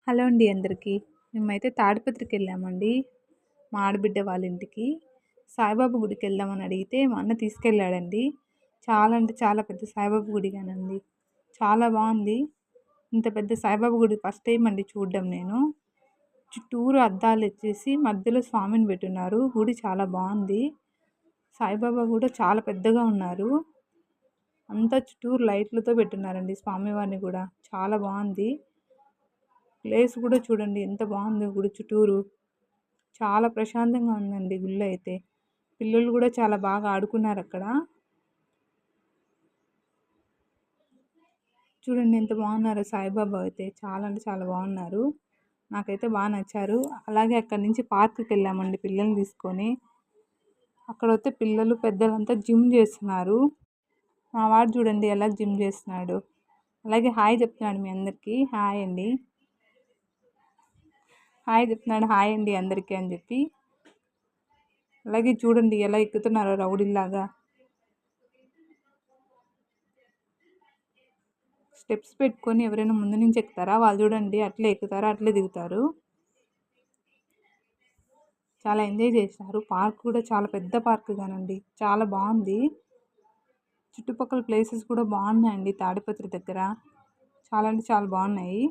Hello అండి అందరికీ. మేమైతే తాడిపత్రికి వెళ్ళామండి. మా ఆడబిడ్డ వాళ్ళ ఇంటికి. సాయిబాబా గుడికి వెళ్దామని అడిగితే మా అన్న తీసుకెళ్ళాడండి. చాలా అంటే చాలా పెద్ద సాయిబాబా గుడిగానండి. చాలా బాగుంది. ఇంత పెద్ద సాయిబాబా గుడి ఫస్ట్ టైం అండి చూడడం నేను. చుట్టూరు అద్దాలు వచ్చేసి మధ్యలో స్వామిని పెట్టున్నారు. గుడి చాలా బాగుంది. సాయిబాబా కూడా చాలా పెద్దగా ఉన్నారు. అంతా చుట్టూరు లైట్లతో పెట్టున్నారండి స్వామివారిని కూడా. చాలా బాగుంది. ప్లేస్ కూడా చూడండి ఎంత బాగుందో గుడి చుట్టూరు. చాలా ప్రశాంతంగా ఉందండి గుళ్ళో అయితే. పిల్లలు కూడా చాలా బాగా ఆడుకున్నారు అక్కడ. చూడండి ఎంత బాగున్నారో సాయిబాబా అయితే. చాలా అంటే చాలా బాగున్నారు. నాకైతే బాగా నచ్చారు. అలాగే అక్కడి నుంచి పార్క్కి వెళ్ళామండి పిల్లల్ని తీసుకొని. అక్కడ అయితే పిల్లలు పెద్దలంతా జిమ్ చేస్తున్నారు. మా వాడు చూడండి ఎలా జిమ్ చేస్తున్నాడు. అలాగే హాయ్ చెప్తున్నాడు మీ అందరికీ. హాయ్ అండి. హాయ్ చెప్తున్నాడు. హాయ్ అండి అందరికీ అని చెప్పి. అలాగే చూడండి ఎలా ఎక్కుతున్నారో రౌడీలాగా. స్టెప్స్ పెట్టుకొని ఎవరైనా ముందు నుంచి ఎక్కుతారా? వాళ్ళు చూడండి అట్లే ఎక్కుతారు, అట్లే దిగుతారు. చాలా ఎంజాయ్ చేశారు. పార్క్ కూడా చాలా పెద్ద పార్క్ కానండి. చాలా బాగుంది. చుట్టుపక్కల ప్లేసెస్ కూడా బాగున్నాయండి తాడిపత్రి దగ్గర. చాలా అంటే చాలా బాగున్నాయి.